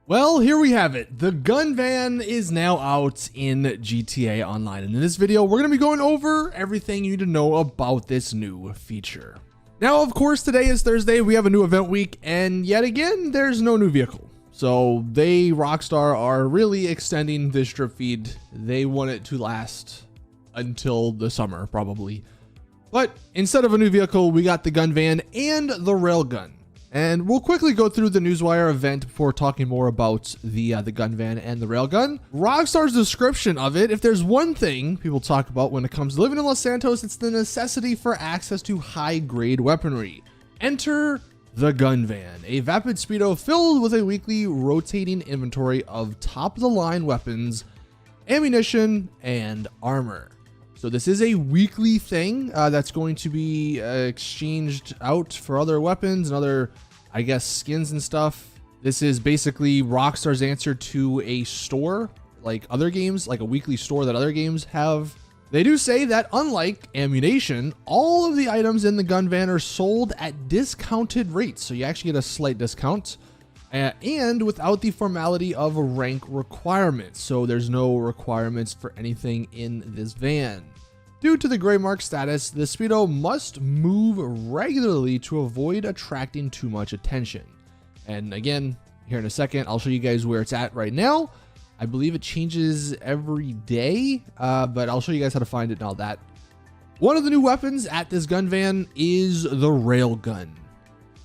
Well, here we have it. The gun van is now out in GTA Online. And in this video, we're going to be going over everything you need to know about this new feature. Now, of course, today is Thursday. We have a new event week. And yet again, there's no new vehicle. So Rockstar are really extending this drip feed. They want it to last until the summer, probably. But instead of a new vehicle, we got the gun van and the Railgun. And we'll quickly go through the Newswire event before talking more about the gun van and the Railgun. Rockstar's description of it, if there's one thing people talk about when it comes to living in Los Santos, it's the necessity for access to high-grade weaponry. Enter the gun van, a vapid speedo filled with a weekly rotating inventory of top-of-the-line weapons, ammunition, and armor. So this is a weekly thing that's going to be exchanged out for other weapons and other, I guess, skins and stuff. This is basically Rockstar's answer to a store like other games, like a weekly store that other games have. They do say that unlike ammunition, all of the items in the gun van are sold at discounted rates. So you actually get a slight discount. And without the formality of a rank requirement. So there's no requirements for anything in this van. Due to the gray mark status, the speedo must move regularly to avoid attracting too much attention. And again, here in a second, I'll show you guys where it's at right now. I believe it changes every day, but I'll show you guys how to find it and all that. One of the new weapons at this gun van is the Railgun.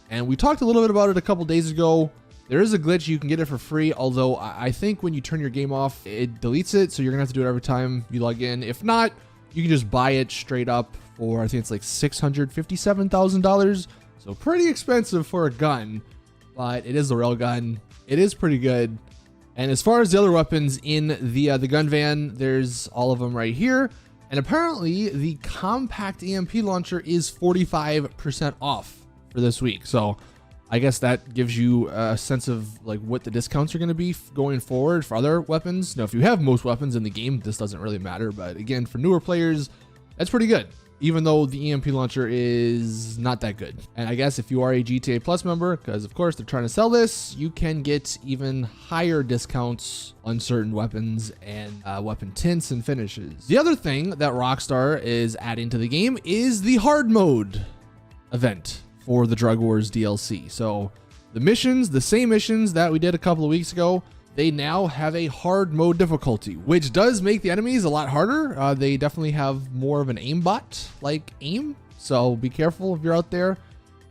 And we talked a little bit about it a couple days ago. There is a glitch, you can get it for free, although I think when you turn your game off, it deletes it, so you're gonna have to do it every time you log in. If not, you can just buy it straight up for, I think it's like $657,000. So pretty expensive for a gun, but it is the Railgun. It is pretty good. And as far as the other weapons in the gun van, there's all of them right here. And apparently the compact EMP launcher is 45% off for this week. So I guess that gives you a sense of like what the discounts are going to be going forward for other weapons. Now, if you have most weapons in the game, this doesn't really matter. But again, for newer players, that's pretty good, even though the EMP launcher is not that good. And I guess if you are a GTA Plus member, because of course they're trying to sell this, you can get even higher discounts on certain weapons and weapon tints and finishes. The other thing that Rockstar is adding to the game is the hard mode event for the Drug Wars DLC. So the missions, the same missions that we did a couple of weeks ago, they now have a hard mode difficulty, which does make the enemies a lot harder. They definitely have more of an aimbot like aim. So be careful if you're out there.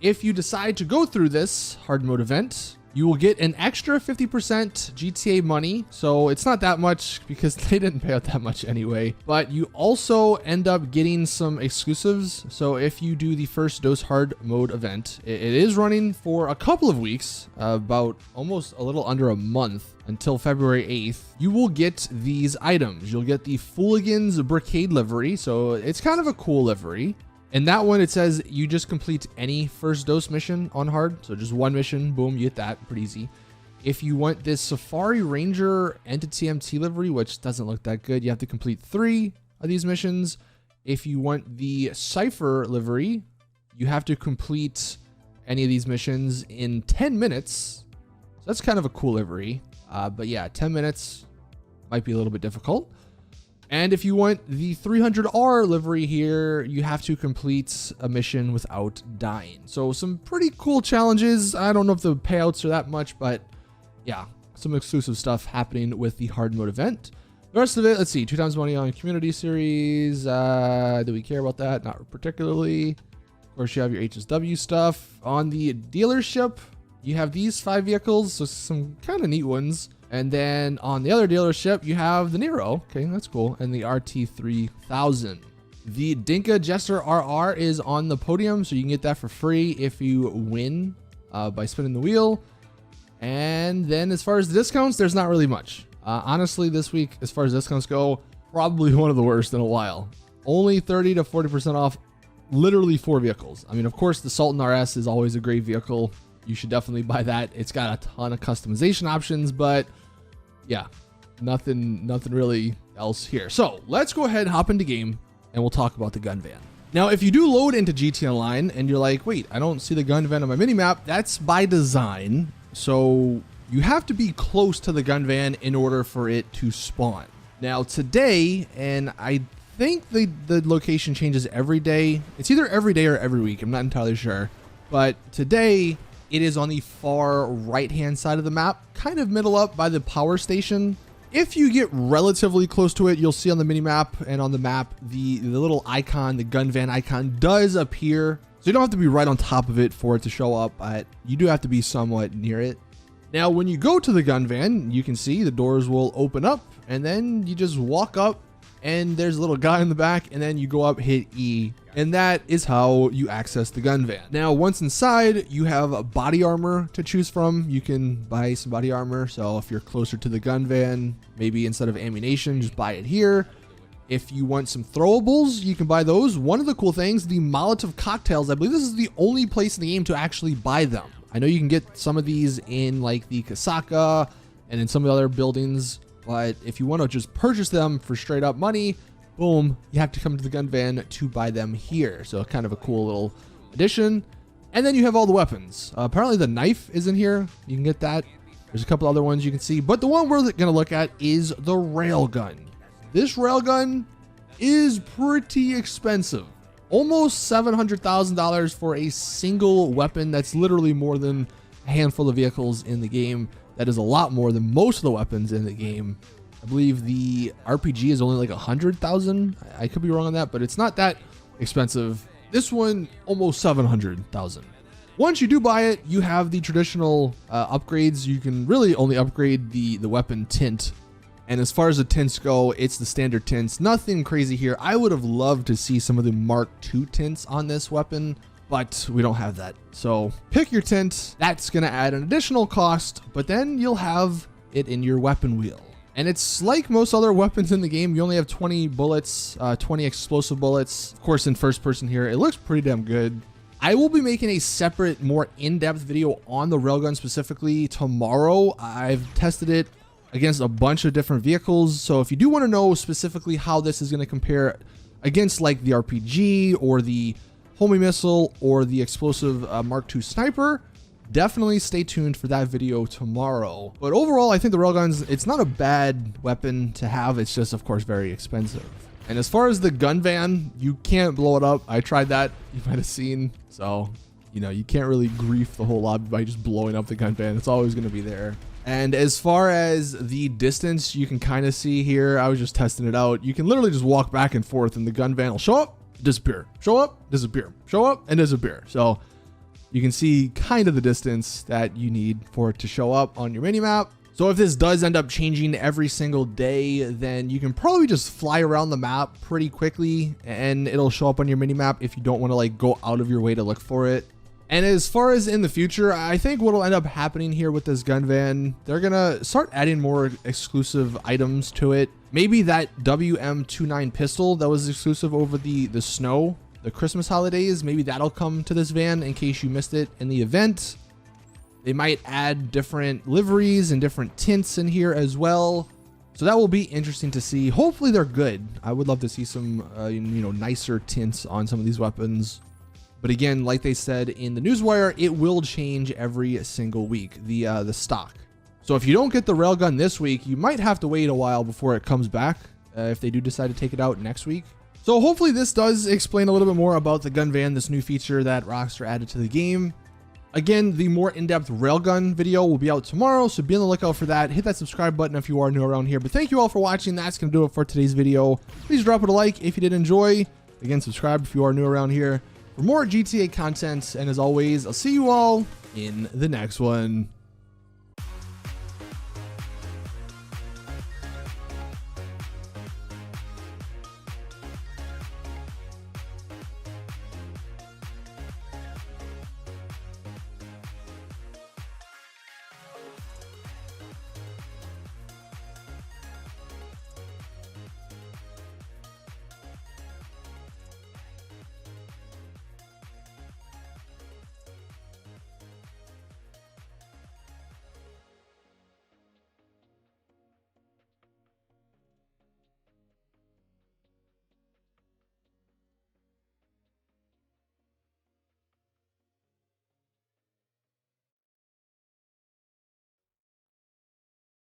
If you decide to go through this hard mode event, you will get an extra 50% GTA money. So it's not that much because they didn't pay out that much anyway, but you also end up getting some exclusives. So if you do the first dose hard mode event, it is running for a couple of weeks, about almost a little under a month until February 8th. You will get these items. You'll get the Fooligan's Brigade livery. So it's kind of a cool livery. In that one, it says you just complete any first dose mission on hard. So just one mission, boom, you get that, pretty easy. If you want this Safari Ranger Entity MT livery, which doesn't look that good, you have to complete 3 of these missions. If you want the Cypher livery, you have to complete any of these missions in 10 minutes. So that's kind of a cool livery. But yeah, 10 minutes might be a little bit difficult. And if you want the 300R livery here, you have to complete a mission without dying. So some pretty cool challenges. I don't know if the payouts are that much, but yeah, some exclusive stuff happening with the hard mode event. The rest of it, let's see, 2 times money on community series. Do we care about that? Not particularly. Of course, you have your HSW stuff. On the dealership, you have these 5 vehicles, so some kind of neat ones. And then on the other dealership, you have the Nero. Okay, that's cool. And the RT3000. The Dinka Jester RR is on the podium, so you can get that for free if you win by spinning the wheel. And then as far as the discounts, there's not really much. Honestly, this week, as far as discounts go, probably one of the worst in a while. Only 30 to 40% off literally 4 vehicles. I mean, of course, the Sultan RS is always a great vehicle. You should definitely buy that. It's got a ton of customization options, but yeah, nothing really else here. So let's go ahead and hop into game and we'll talk about the gun van. Now, if you do load into GTA Online and you're like, wait, I don't see the gun van on my minimap, that's by design. So you have to be close to the gun van in order for it to spawn. Now today, and I think the location changes every day. It's either every day or every week. I'm not entirely sure. But today it is on the far right-hand side of the map, kind of middle up by the power station. If you get relatively close to it, you'll see on the mini map and on the map, the little icon, the gun van icon does appear. So you don't have to be right on top of it for it to show up, but you do have to be somewhat near it. Now, when you go to the gun van, you can see the doors will open up and then you just walk up and there's a little guy in the back and then you go up, hit E, and that is how you access the gun van. Now, once inside, you have body armor to choose from. You can buy some body armor. So if you're closer to the gun van, maybe instead of ammunition, just buy it here. If you want some throwables, you can buy those. One of the cool things, the Molotov cocktails, I believe this is the only place in the game to actually buy them. I know you can get some of these in like the Kasaka and in some of the other buildings, but if you want to just purchase them for straight up money, boom, you have to come to the gun van to buy them here. So kind of a cool little addition. And then you have all the weapons. Apparently the knife is in here. You can get that. There's a couple other ones you can see, but the one we're going to look at is the Railgun. This Railgun is pretty expensive. Almost $700,000 for a single weapon. That's literally more than a handful of vehicles in the game. That is a lot more than most of the weapons in the game. I believe the RPG is only like 100,000. I could be wrong on that, but it's not that expensive. This one, almost 700,000. Once you do buy it, you have the traditional upgrades. You can really only upgrade the weapon tint. And as far as the tints go, it's the standard tints. Nothing crazy here. I would have loved to see some of the Mark II tints on this weapon, but we don't have that. So pick your tint. That's going to add an additional cost, but then you'll have it in your weapon wheel. And it's like most other weapons in the game. You only have 20 bullets, 20 explosive bullets. Of course, in first person here, it looks pretty damn good. I will be making a separate, more in-depth video on the Railgun specifically tomorrow. I've tested it against a bunch of different vehicles. So if you do want to know specifically how this is going to compare against like the RPG or the homing missile or the explosive Mark II sniper, definitely stay tuned for that video tomorrow. But overall, I think the Railguns, it's not a bad weapon to have. It's just, of course, very expensive. And as far as the gun van, you can't blow it up. I tried that, you might have seen. So, you know, you can't really grief the whole lobby by just blowing up the gun van. It's always going to be there. And as far as the distance, you can kind of see here, I was just testing it out. You can literally just walk back and forth and the gun van will show up, disappear, show up, disappear, show up, and disappear. So you can see kind of the distance that you need for it to show up on your minimap. So if this does end up changing every single day, then you can probably just fly around the map pretty quickly and it'll show up on your minimap if you don't want to like go out of your way to look for it. And as far as in the future, I think what will end up happening here with this gun van, they're going to start adding more exclusive items to it. Maybe that WM29 pistol that was exclusive over the snow, the Christmas holidays, maybe that'll come to this van in case you missed it in the event. They might add different liveries and different tints in here as well. So that will be interesting to see. Hopefully they're good. I would love to see some, nicer tints on some of these weapons. But again, like they said in the Newswire, it will change every single week, the stock. So if you don't get the Railgun this week, you might have to wait a while before it comes back if they do decide to take it out next week. So hopefully this does explain a little bit more about the gun van, this new feature that Rockstar added to the game. Again, the more in-depth Railgun video will be out tomorrow, so be on the lookout for that. Hit that subscribe button if you are new around here. But thank you all for watching. That's going to do it for today's video. Please drop it a like if you did enjoy. Again, subscribe if you are new around here for more GTA content. And as always, I'll see you all in the next one.